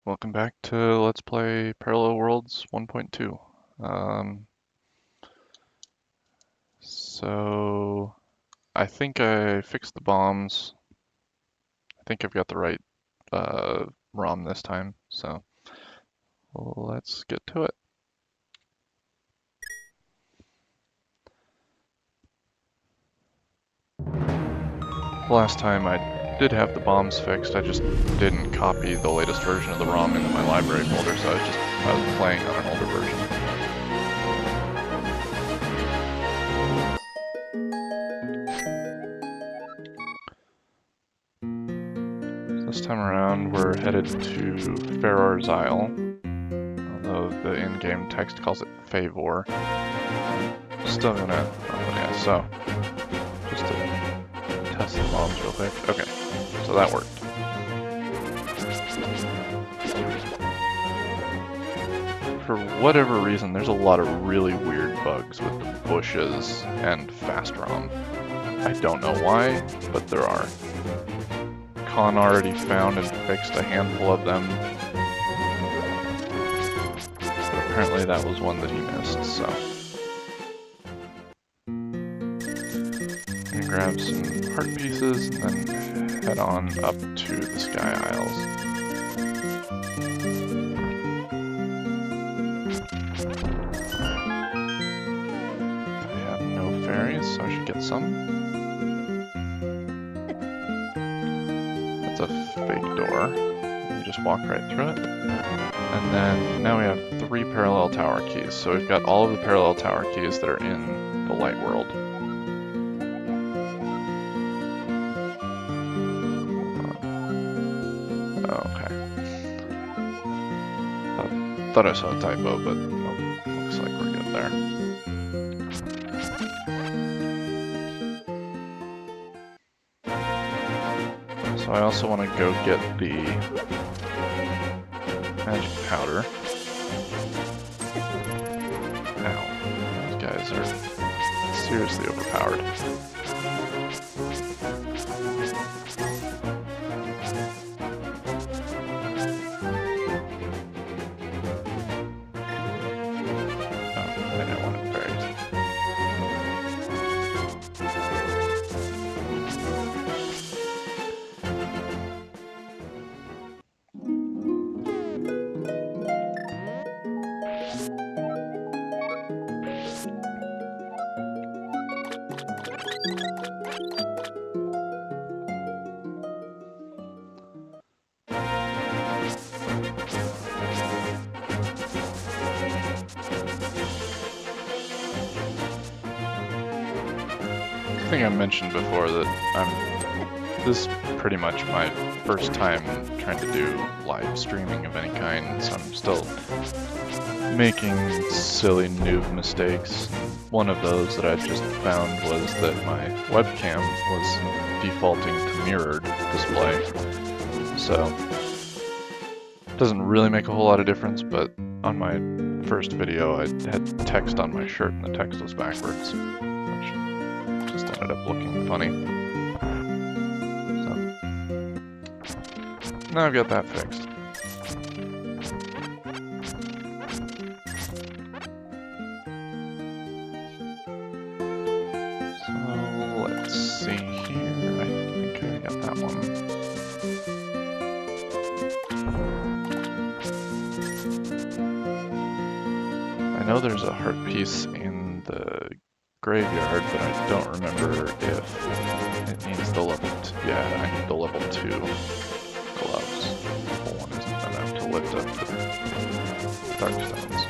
Welcome back to Let's Play Parallel Worlds 1.2. Um, so I think I fixed the bombs. I think I've got the right ROM this time. So let's get to it. Last time I did have the bombs fixed. I just didn't copy the latest version of the ROM into my library folder, so I was playing on an older version. This time around, we're headed to Farore's Isle, although the in-game text calls it Favor. Still gonna, yeah, so, just to test the bombs real quick. Okay, so that worked. For whatever reason, there's a lot of really weird bugs with the bushes and fast ROM. I don't know why, but there are. Khan already found and fixed a handful of them, but apparently that was one that he missed, so. I'm gonna grab some heart pieces and then head on up to the Sky Isles. I have no fairies, so I should get some. That's a fake door. You just walk right through it. And then now we have 3 parallel tower keys. So we've got all of the parallel tower keys that are in the light world. Okay. Thought I saw a typo, but nope, looks like we're good there. So I also want to go get the magic powder. Ow. These guys are seriously overpowered. I think I mentioned before that this is pretty much my first time trying to do live streaming of any kind, so I'm still making silly noob mistakes. One of those that I just found was that my webcam was defaulting to mirrored display, so it doesn't really make a whole lot of difference, but on my first video I had text on my shirt and the text was backwards, which just ended up looking funny. So now I've got that fixed. So let's see here. I think I got that one. I know there's a heart piece in the graveyard, but I don't remember if it needs the level 2. Yeah, I need the level 2 gloves. The one isn't enough to lift up the dark stones.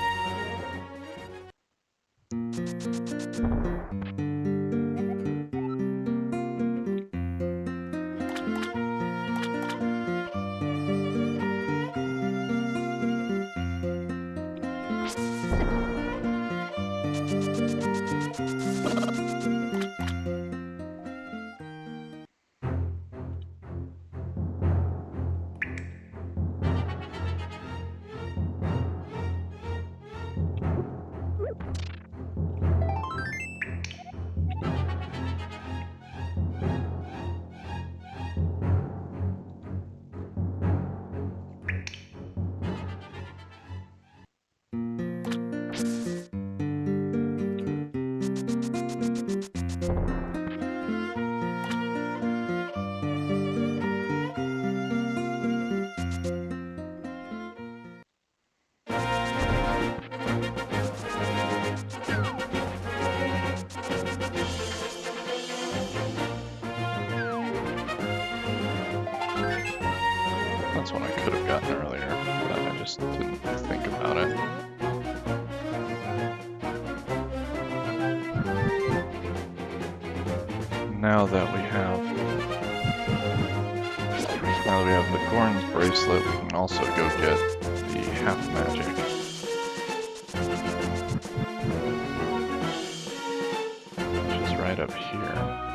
just didn't think about it. Now that we have the Gorn's bracelet, we can also go get the half magic. Which is right up here.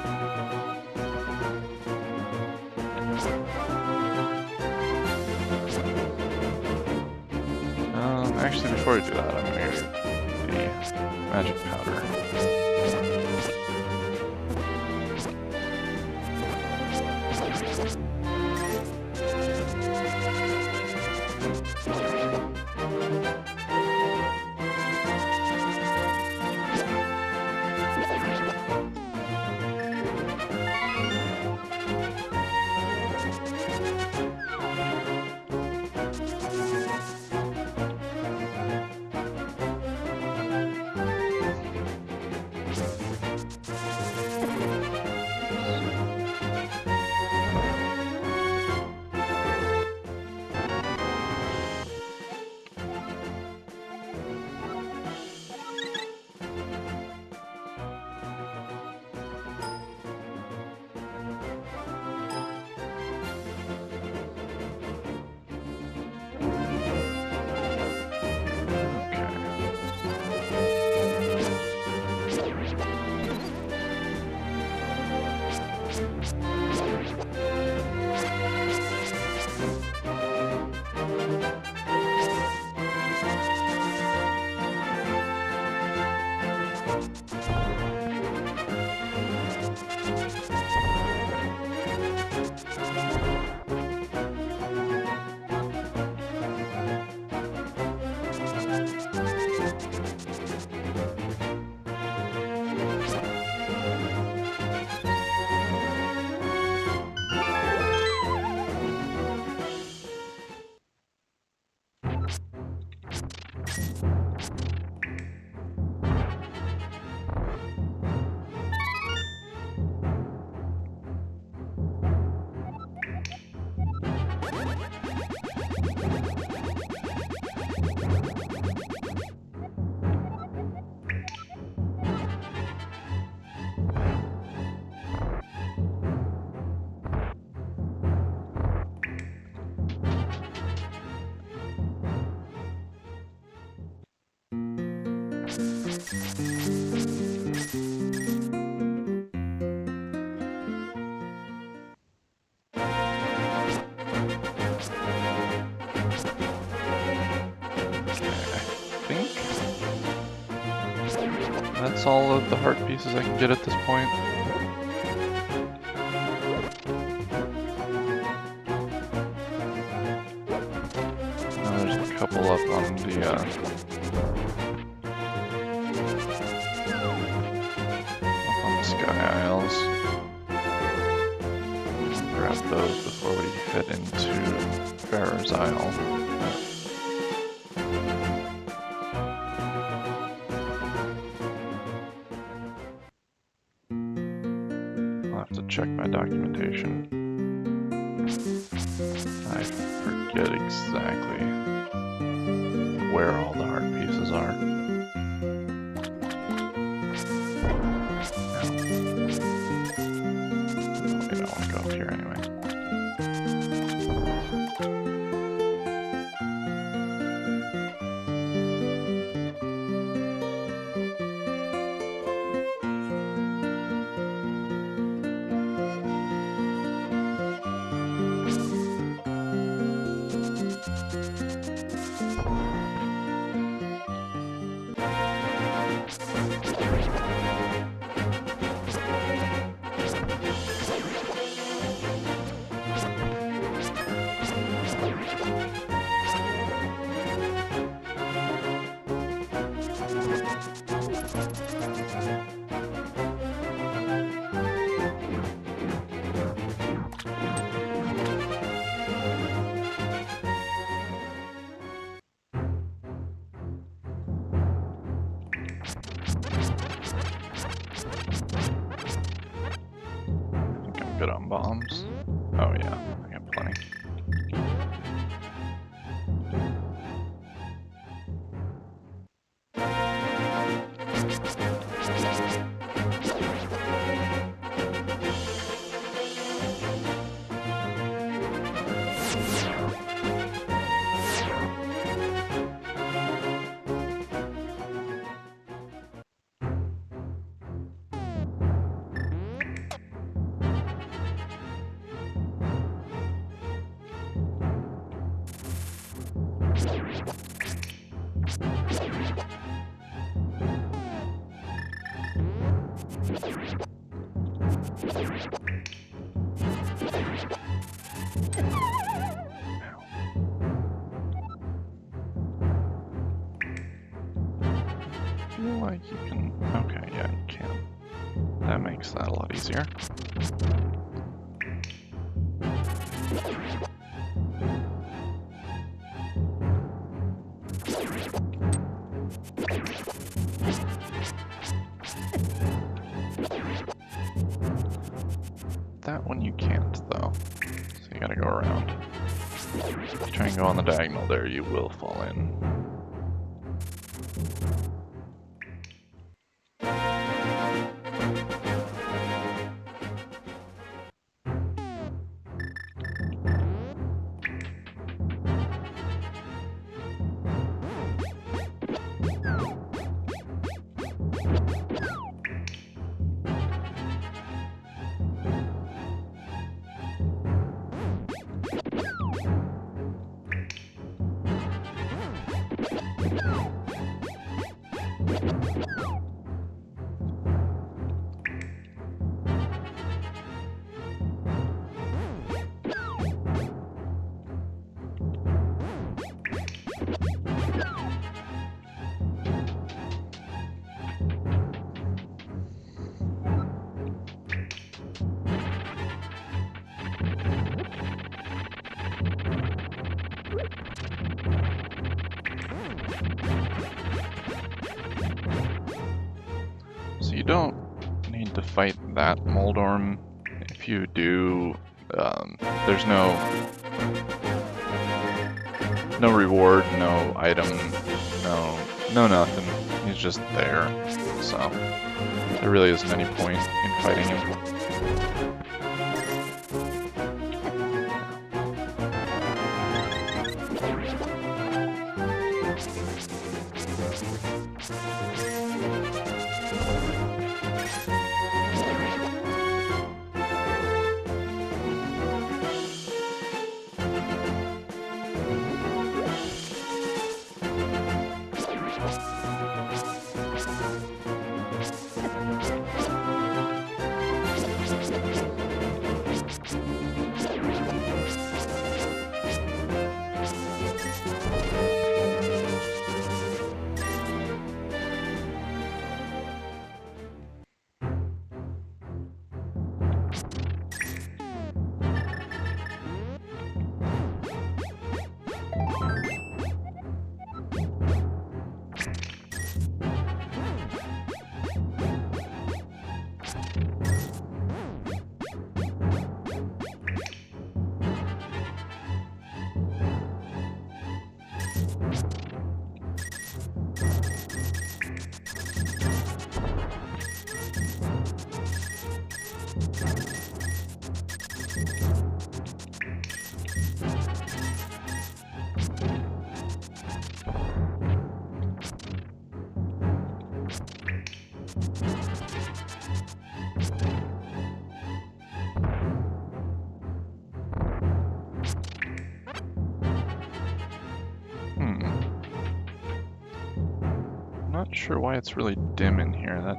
Actually, before I do that, I'm gonna get the magic powder. That's all of the heart pieces I can get at this point. Now there's a couple up on the up on the Sky Isles. Grab those before we head into Farore's Isle. Check my documentation. I forget exactly where all the heart pieces are. We don't want to go up here anyway. Good on bombs. Oh yeah, I got plenty. feel like you can... Okay, yeah, you can. That makes that a lot easier. That one you can't, though. So you gotta go around. If you try and go on the diagonal there, you will fall in. So you don't need to fight that Moldorm. If you do, there's no reward, no item, no nothing. He's just there. So there really isn't any point in fighting him. Not sure why it's really dim in here.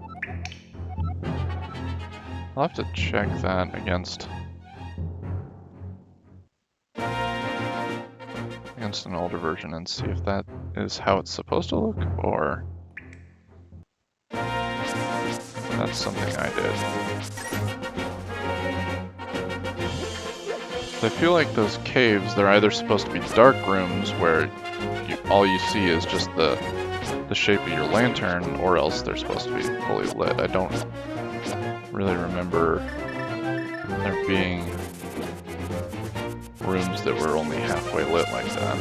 I'll have to check that against an older version and see if that is how it's supposed to look, or that's something I did. I feel like those caves, they're either supposed to be dark rooms where all you see is just the shape of your lantern, or else they're supposed to be fully lit. I don't really remember there being rooms that were only halfway lit like that.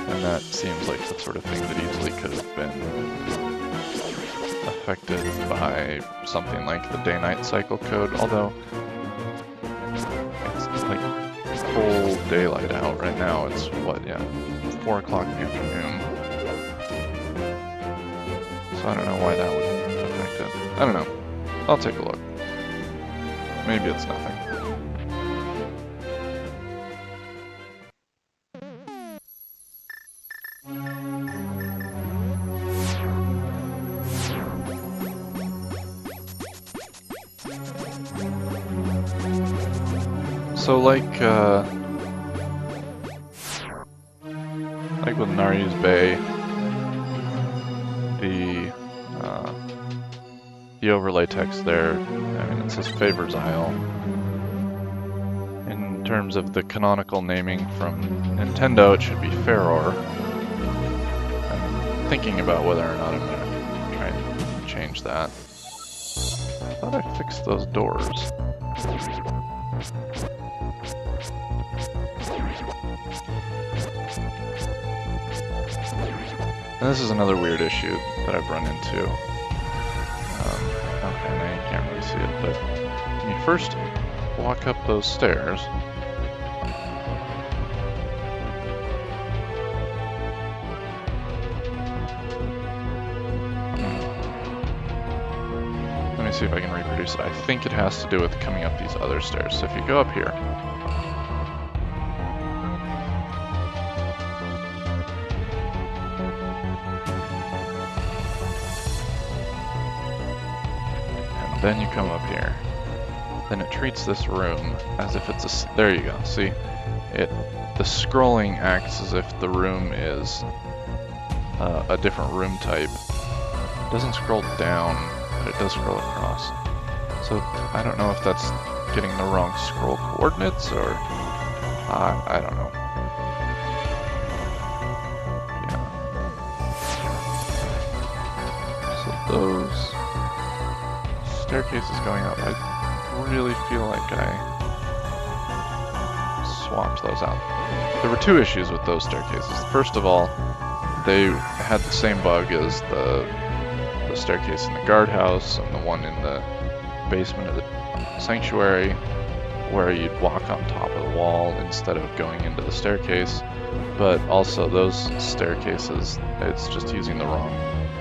And that seems like the sort of thing that easily could have been affected by something like the day-night cycle code, although it's like full daylight out right now. It's what, yeah, 4 o'clock in the afternoon. So I don't know why that would affect it. I don't know. I'll take a look. Maybe it's nothing. So like, Like with Nari's Bay, the overlay text there, I mean, it says Favors Isle. In terms of the canonical naming from Nintendo, it should be Farore. I'm thinking about whether or not I'm going to try and change that. I thought I fixed those doors. And this is another weird issue that I've run into. Okay, now you can't really see it, but when you first walk up those stairs, let me see if I can reproduce it. I think it has to do with coming up these other stairs. So if you go up here, then you come up here, then it treats this room as if it's a, there you go, see? The scrolling acts as if the room is a different room type. It doesn't scroll down, but it does scroll across. So I don't know if that's getting the wrong scroll coordinates, or I don't know. Yeah. So those staircases going up, I really feel like I swapped those out. There were two issues with those staircases. First of all, they had the same bug as the staircase in the guardhouse and the one in the basement of the sanctuary, where you'd walk on top of the wall instead of going into the staircase. But also those staircases, it's just using the wrong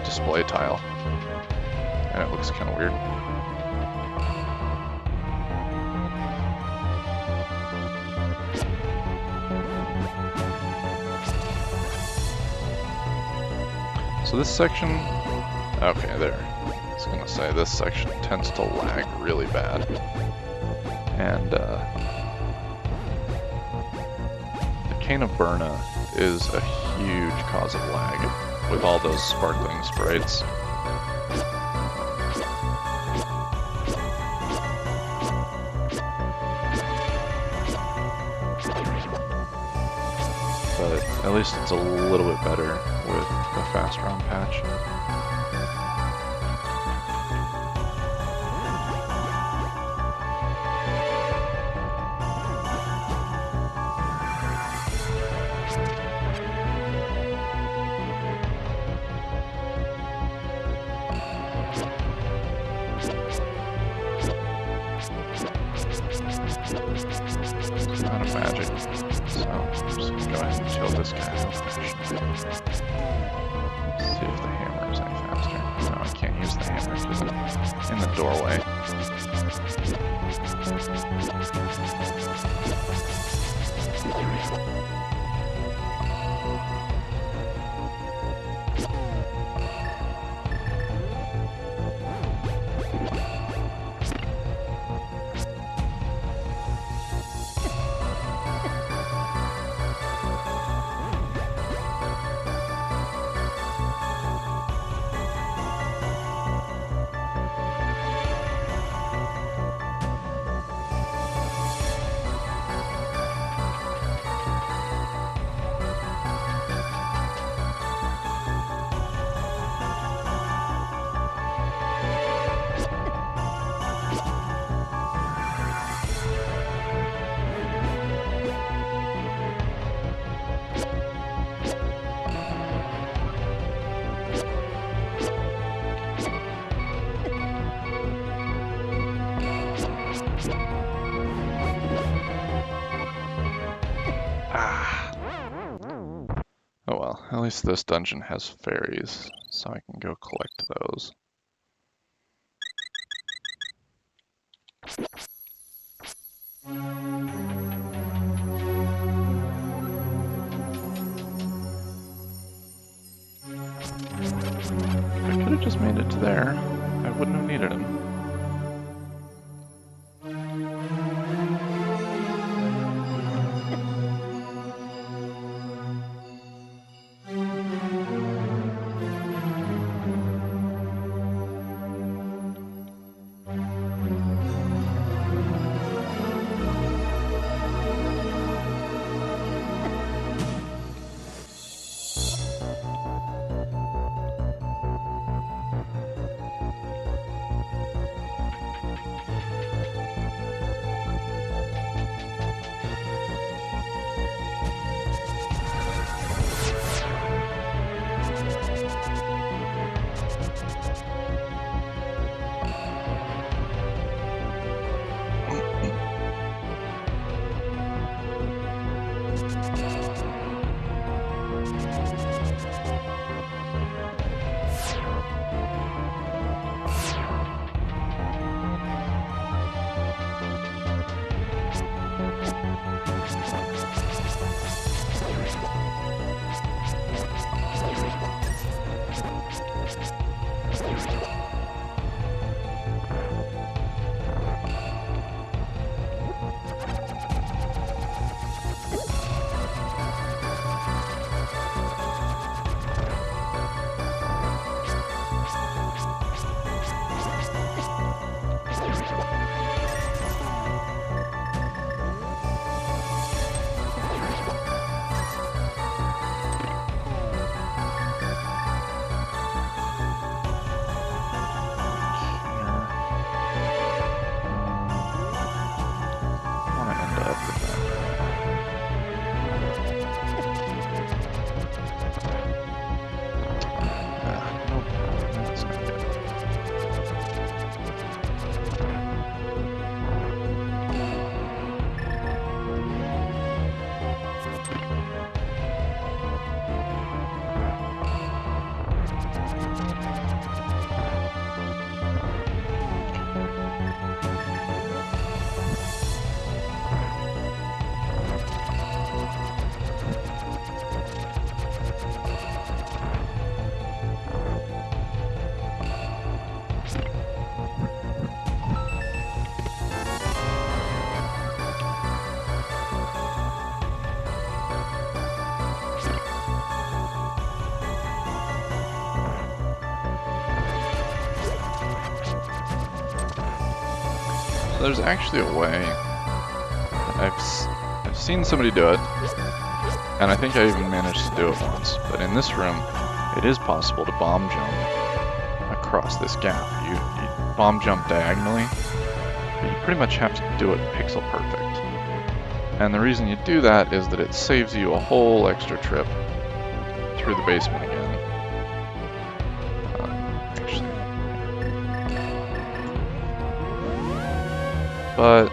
display tile, and it looks kind of weird. So this section, okay, there. I was gonna say this section tends to lag really bad, and the Cane of Burna is a huge cause of lag with all those sparkling sprites. But at least it's a little bit better with the fast ROM patch. It's not a magic, so I'm just gonna go ahead and kill this guy real quick. See if the hammer is any faster. No, I can't use the hammer because it's in the doorway. Oh well, at least this dungeon has fairies, so I can go collect those. If I could have just made it to there, I wouldn't have needed him. There's actually a way. I've seen somebody do it, and I think I even managed to do it once. But in this room, it is possible to bomb jump across this gap. You bomb jump diagonally, but you pretty much have to do it pixel perfect. And the reason you do that is that it saves you a whole extra trip through the basement again. Actually. But,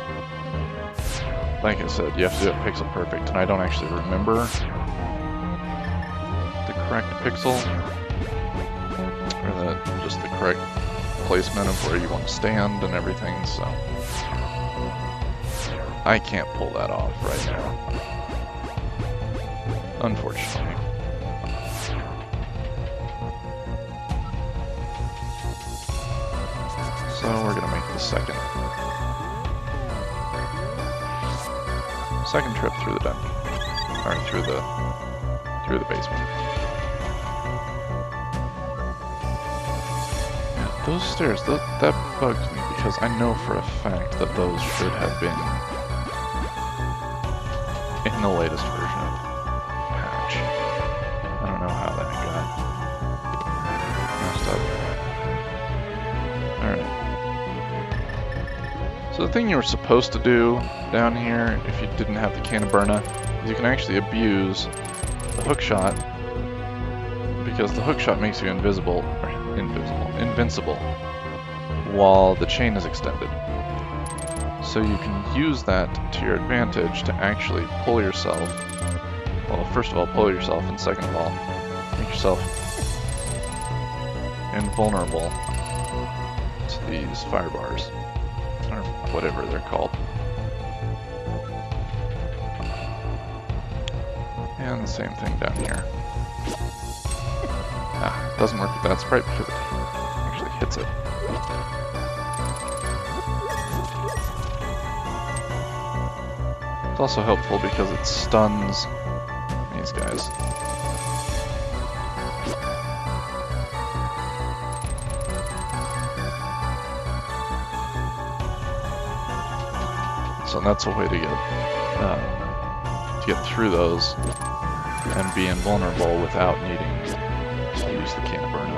like I said, you have to do it pixel perfect, and I don't actually remember the correct pixel, or just the correct placement of where you want to stand and everything, so I can't pull that off right now, unfortunately. So we're gonna make the second trip through the dungeon, or through the basement. Yeah, those stairs, that bugs me because I know for a fact that those should have been in the latest version of patch. I don't know how that got messed up. Alright. So the thing you were supposed to do down here, if you didn't have the can of burna, is you can actually abuse the hook shot, because the hook shot makes you invincible while the chain is extended. So you can use that to your advantage to actually pull yourself, well, first of all, pull yourself, and second of all, make yourself invulnerable to these fire bars, or whatever they're called. And the same thing down here. Ah, doesn't work with that sprite because it actually hits it. It's also helpful because it stuns these guys. So that's a way to get through those and be invulnerable without needing to use the can of burna.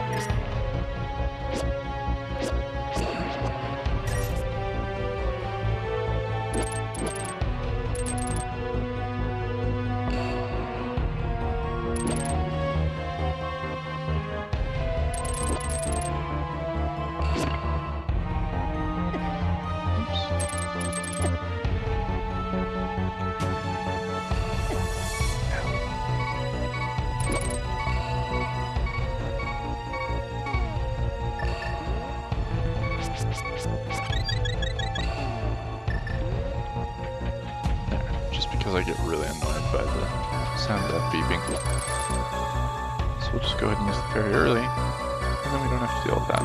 I get really annoyed by the sound of that beeping. So we'll just go ahead and use it very early, and then we don't have to deal with that.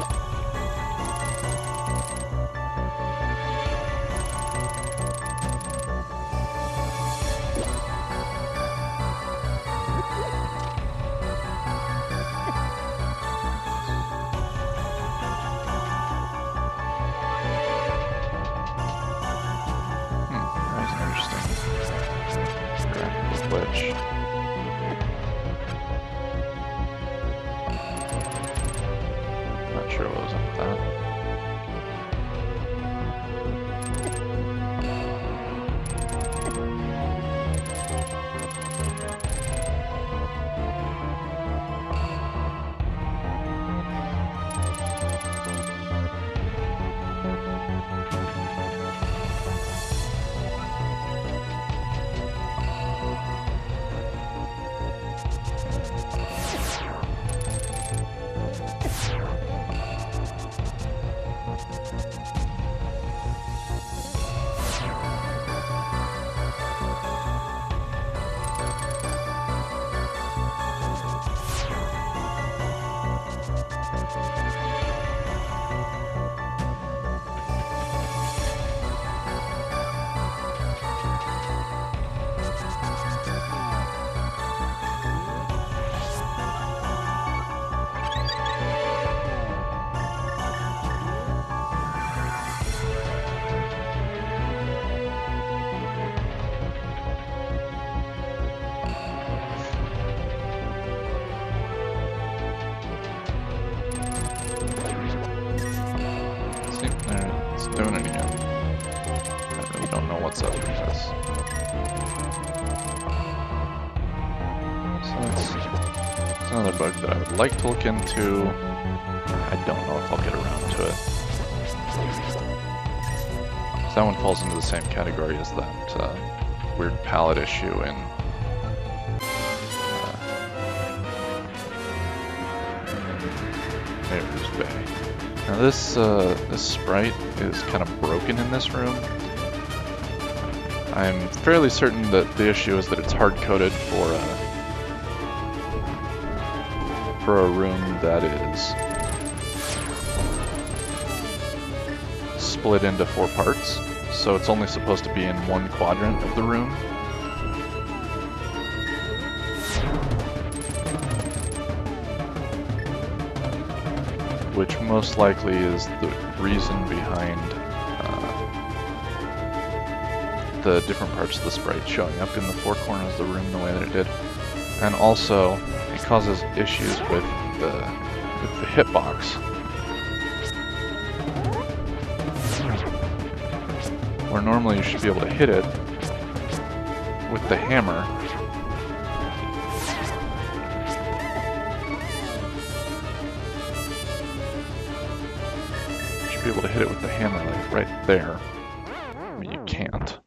That was an interesting graphical glitch. Not sure what was up with that. another bug that I would like to look into. I don't know if I'll get around to it. So that one falls into the same category as that weird palette issue in Neighbor's Bay. Now this sprite is kind of broken in this room. I'm fairly certain that the issue is that it's hard-coded for a room that is split into 4 parts, so it's only supposed to be in one quadrant of the room. Which most likely is the reason behind the different parts of the sprite showing up in the 4 corners of the room the way that it did. And also, it causes issues with the hitbox. Where normally you should be able to hit it with the hammer. You should be able to hit it with the hammer like right there. But you can't.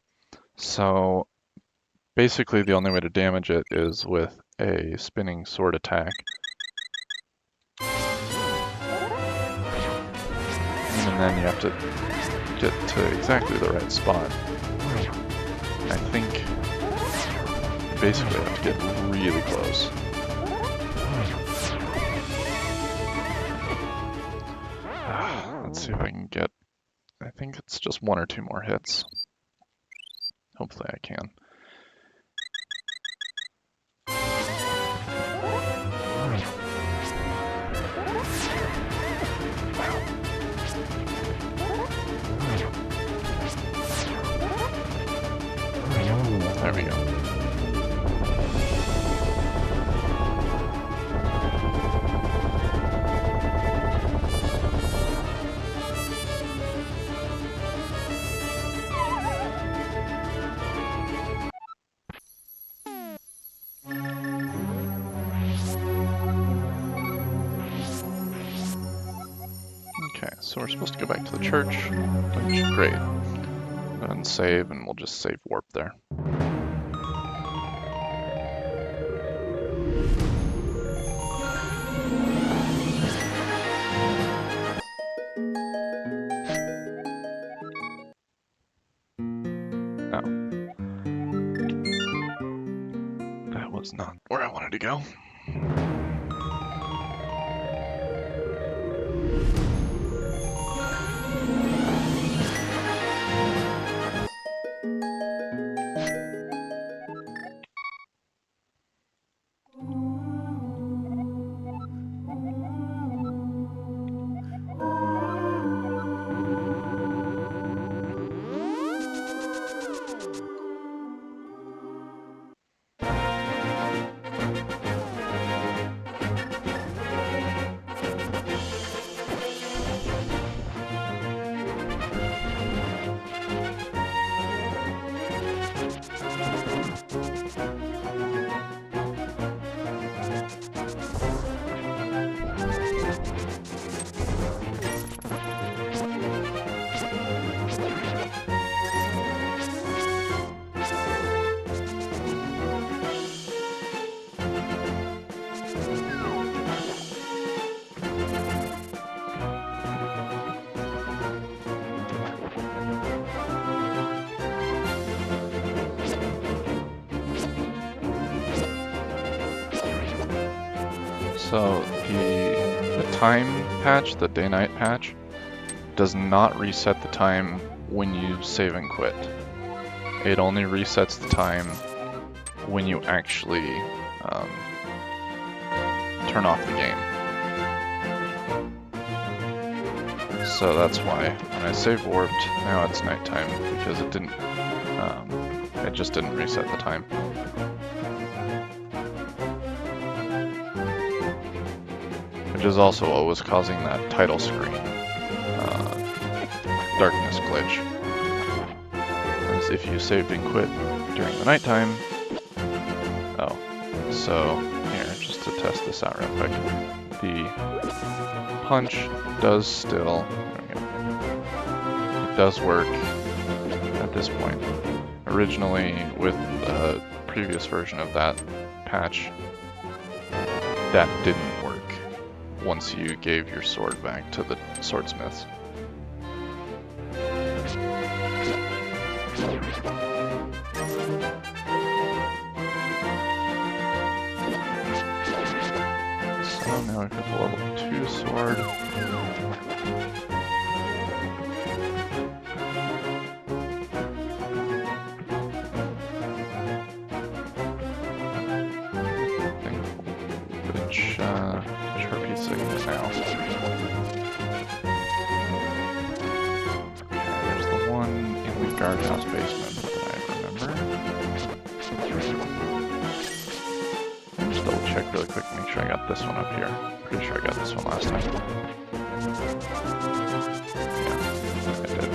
So basically the only way to damage it is with a spinning sword attack. And then you have to get to exactly the right spot. I think you basically have to get really close. Let's see if I can get, I think it's just 1 or 2 more hits. Hopefully I can. There we go. Okay, so we're supposed to go back to the church, which is great. Go ahead and save, and we'll just save warp there. That was not where I wanted to go. So the time patch, the day-night patch, does not reset the time when you save and quit. It only resets the time when you actually turn off the game. So that's why when I save warped, now it's nighttime because it didn't. It just didn't reset the time. Which is also what was causing that title screen darkness glitch. As if you saved and quit during the nighttime. Oh, so here, just to test this out real quick. The punch does still, it does work at this point. Originally, with the previous version of that patch, that didn't work once you gave your sword back to the swordsmiths. So now we've got the level 2 sword. Which harpies are you now? Okay, there's the one in the guardhouse basement that I remember. Let me just double check really quick, make sure I got this one up here. Pretty sure I got this one last time. Yeah, I did.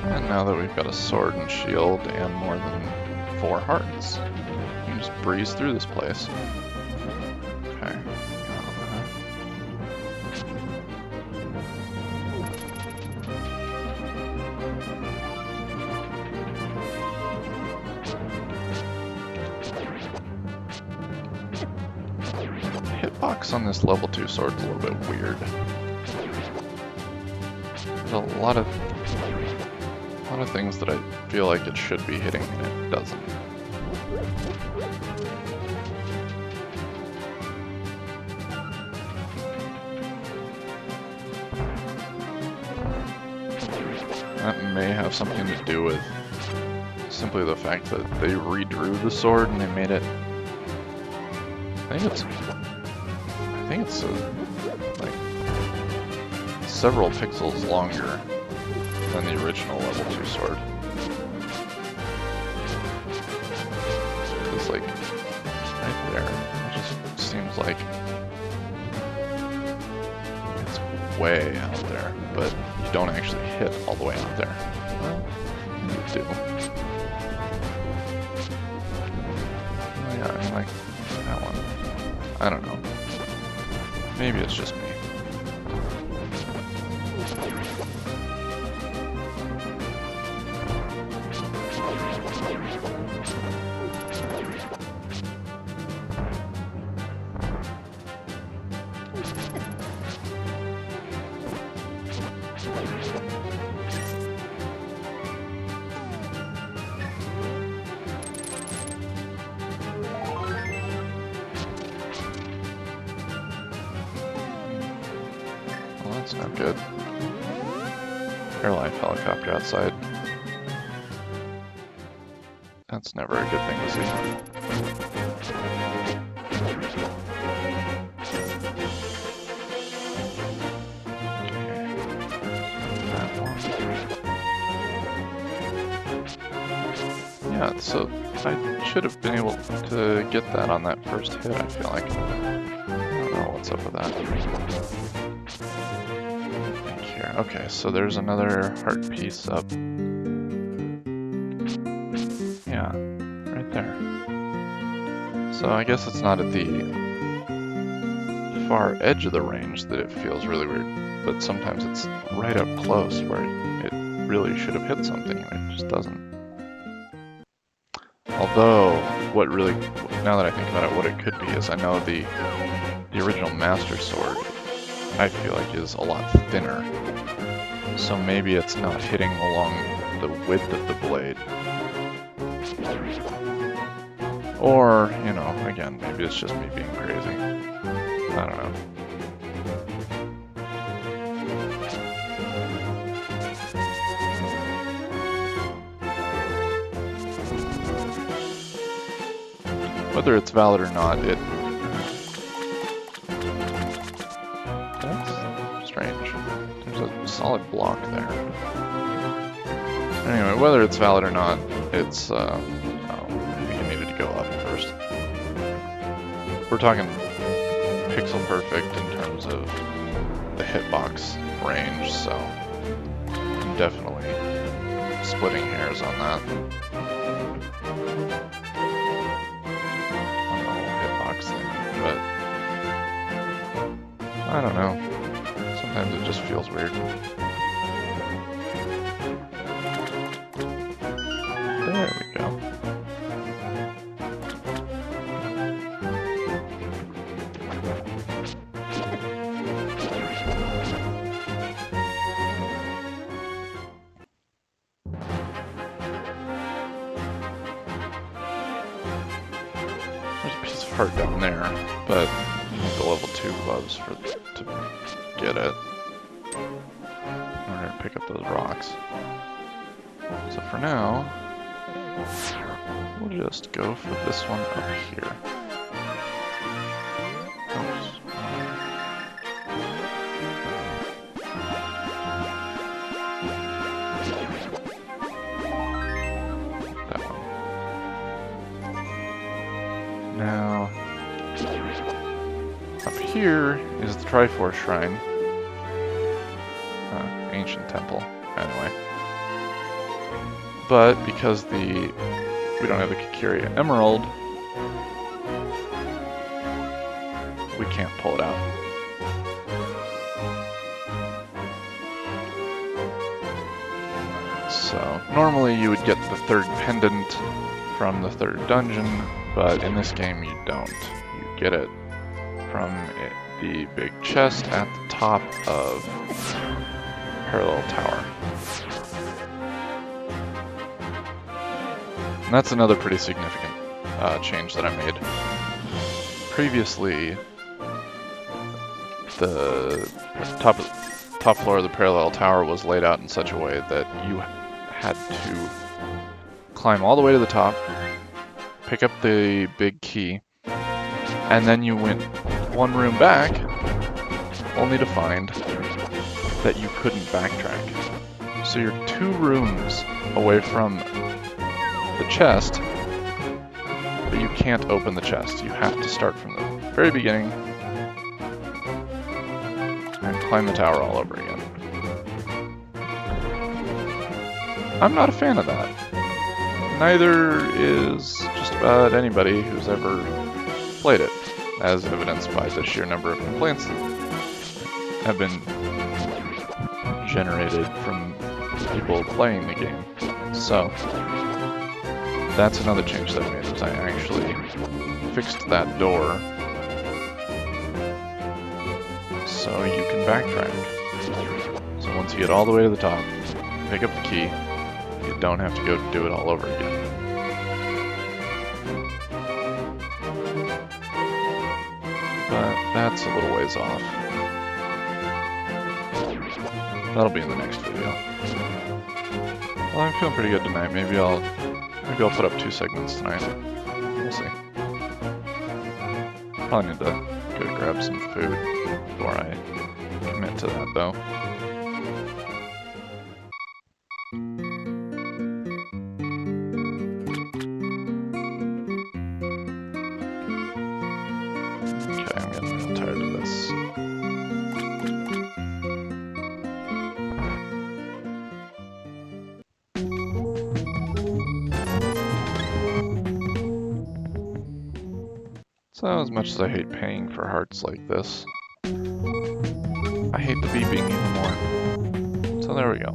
And now that we've got a sword and shield and more than 4 hearts, you can just breeze through this place. Okay. The hitbox on this level 2 sword's a little bit weird. There's a lot of things that I feel like it should be hitting and it doesn't. That may have something to do with simply the fact that they redrew the sword and they made it. I think it's like several pixels longer than the original level 2 sword. Because like right there, it just seems like it's way out there, but you don't actually hit all the way out there. Well, you do. Yeah, I mean like that one. I don't know. Maybe it's just me. That's not good. Airline helicopter outside. That's never a good thing to see. Yeah, so I should have been able to get that on that first hit, I feel like. I don't know what's up with that. Okay, so there's another heart piece up. Yeah, right there. So I guess it's not at the far edge of the range that it feels really weird, but sometimes it's right up close where it really should have hit something and it just doesn't. Although, what really, now that I think about it, what it could be is I know the original Master Sword, I feel like, is a lot thinner. So maybe it's not hitting along the width of the blade. Or, you know, again, maybe it's just me being crazy. I don't know. Whether it's valid or not, that's strange. There's a solid block there. Anyway, whether it's valid or not, it's, oh, I think it needed to go up first. We're talking pixel perfect in terms of the hitbox range, so I'm definitely splitting hairs on that. But I don't know. Sometimes it just feels weird. There we go. There's a piece of heart down there, but you need the level 2 gloves to get it in order to pick up those rocks. So for now, we'll just go for this one up here. Oops. That one. Now, up here is the Triforce Shrine. Ancient temple, anyway. But because we don't have the Kikiri Emerald, we can't pull it out. So normally you would get the third pendant from the third dungeon, but in this game you don't. You get it from the big chest at the top of Parallel Tower. And that's another pretty significant change that I made. Previously, the top floor of the Parallel Tower was laid out in such a way that you had to climb all the way to the top, pick up the big key, and then you went one room back, only to find that you couldn't backtrack. So you're 2 rooms away from the chest, but you can't open the chest. You have to start from the very beginning and climb the tower all over again. I'm not a fan of that. Neither is just about anybody who's ever played it, as evidenced by the sheer number of complaints that have been generated from people playing the game. So that's another change that I made, was I actually fixed that door so you can backtrack. So once you get all the way to the top, pick up the key, you don't have to go do it all over again. But that's a little ways off. That'll be in the next video. Well, I'm feeling pretty good tonight. Maybe I'll put up 2 segments tonight. We'll see. Probably need to go grab some food before I commit to that, though. Okay, I'm getting real tired of this. So as much as I hate paying for hearts like this, I hate the beeping even more. So there we go.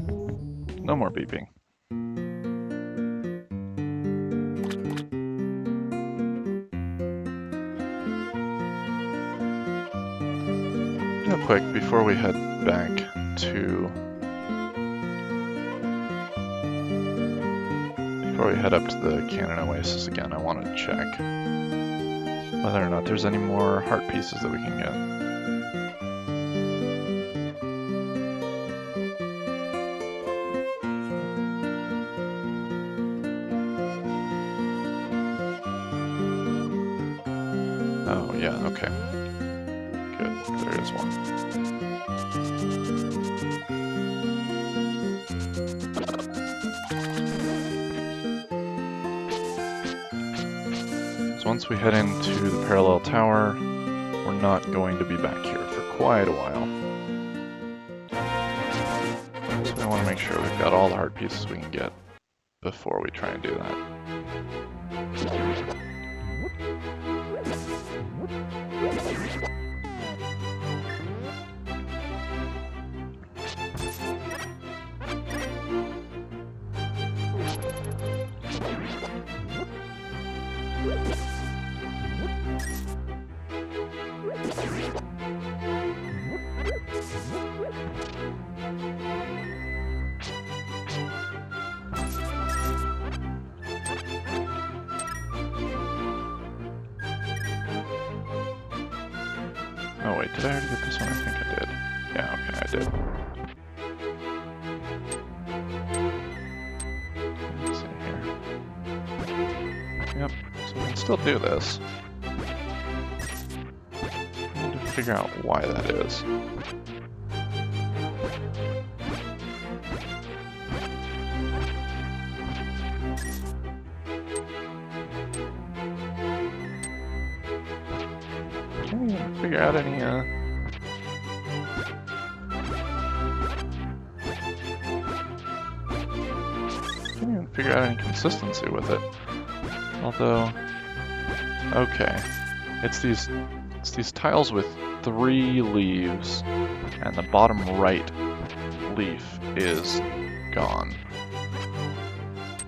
No more beeping. real quick, before we head back up to the Cannon Oasis again, I want to check whether or not there's any more heart pieces that we can get. Oh, yeah, okay. Good, there is one. So once we head into the parallel tower, we're not going to be back here for quite a while. So I want to make sure we've got all the heart pieces we can get before we try and do that. Oh wait, did I already get this one? I think I did. Yeah, okay, I did. Let's see here. Yep, so we can still do this. I need to figure out why that is. Can't even figure out any, can't even figure out any consistency with it. Although, okay, it's these tiles with 3 leaves, and the bottom right leaf is gone.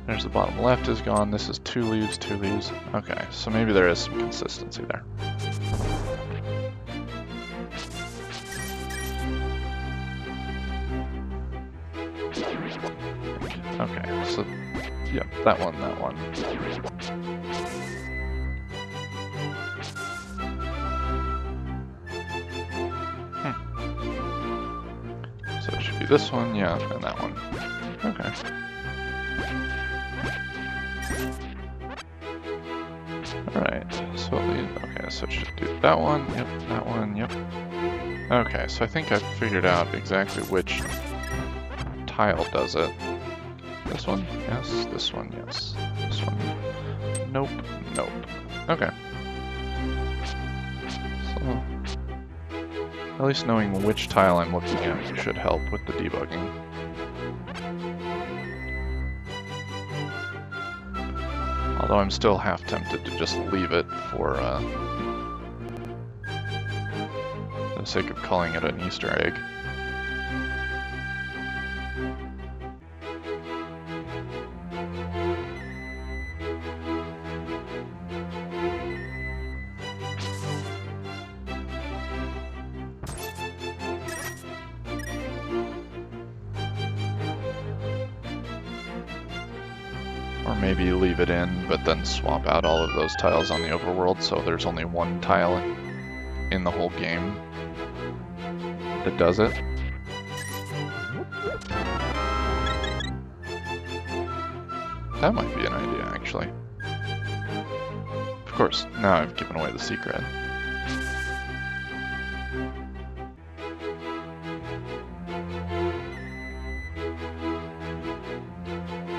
There's the bottom left is gone. This is 2 leaves, 2 leaves. Okay, so maybe there is some consistency there. Okay, so, yeah, that one. So it should be this one, yeah, and that one. Okay. Alright, so okay, so it should do that one, yep, that one, yep. Okay, so I think I've figured out exactly which tile does it. This one? Yes. This one? Yes. This one? Nope. Nope. Okay. So, at least knowing which tile I'm looking at should help with the debugging. Although I'm still half tempted to just leave it for the sake of calling it an Easter egg. Or maybe leave it in, but then swap out all of those tiles on the overworld so there's only one tile in the whole game that does it. That might be an idea, actually. Of course, now I've given away the secret.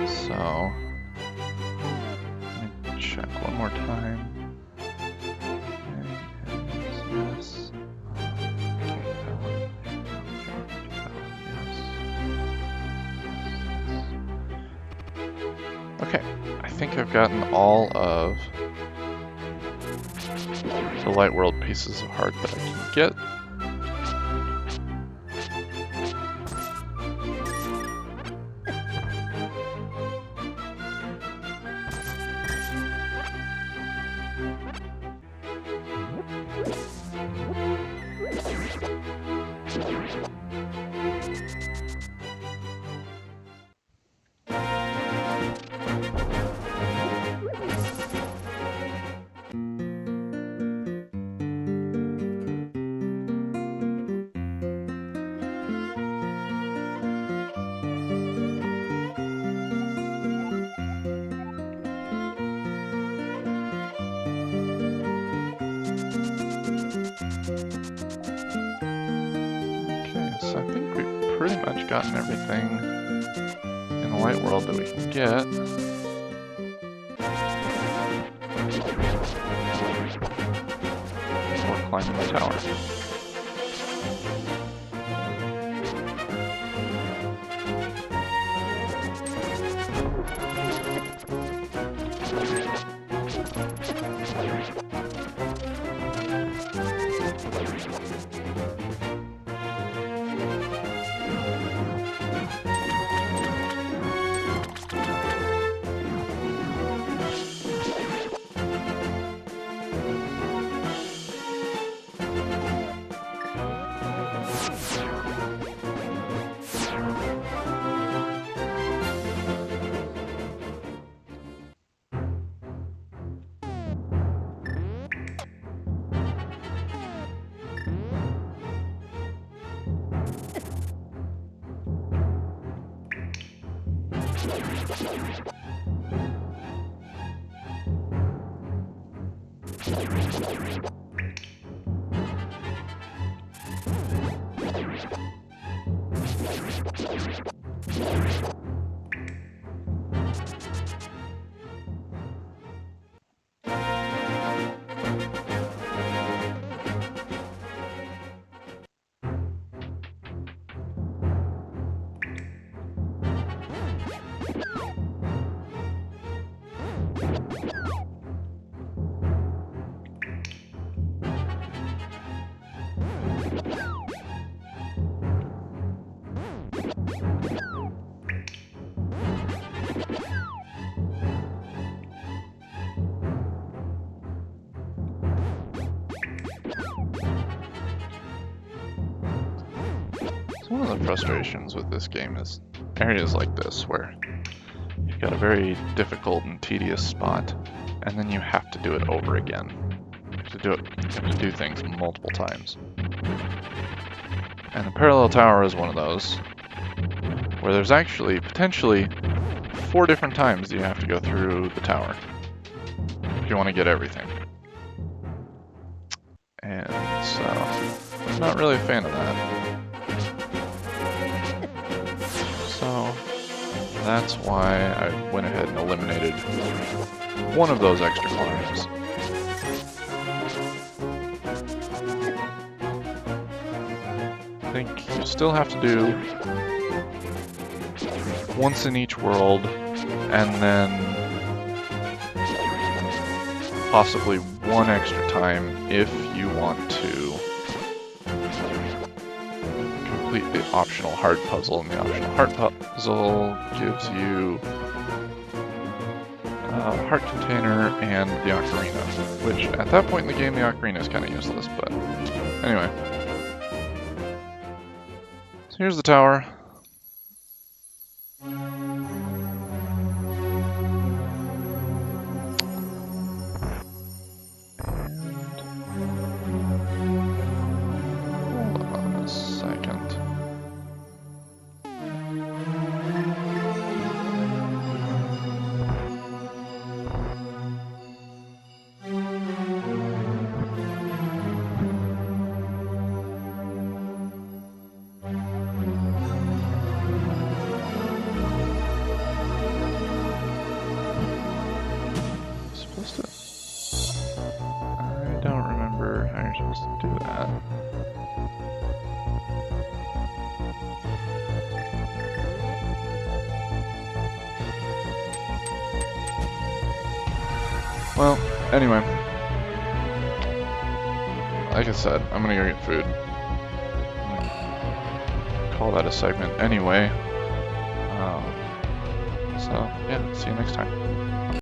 So, let me check one more time. Yes. Okay, I think I've gotten all of the light world pieces of heart that I can get. gotten everything in the light world that we can get. We're climbing the tower. One of the frustrations with this game is areas like this where you've got a very difficult and tedious spot, and then you have to do it over again. You have to do things multiple times. And the parallel tower is one of those, where there's actually potentially 4 different times you have to go through the tower if you want to get everything. And so, I'm not really a fan of that. So that's why I went ahead and eliminated one of those extra climbs. I think you still have to do once in each world, and then possibly one extra time if you want to complete the optional hard puzzle, and the optional hard puzzle gives you a heart container and the ocarina, which at that point in the game the ocarina is kind of useless, but anyway. So here's the tower. I don't remember how you're supposed to do that. Well, anyway. Like I said, I'm gonna go get food. I'm gonna call that a segment anyway. So, yeah, see you next time.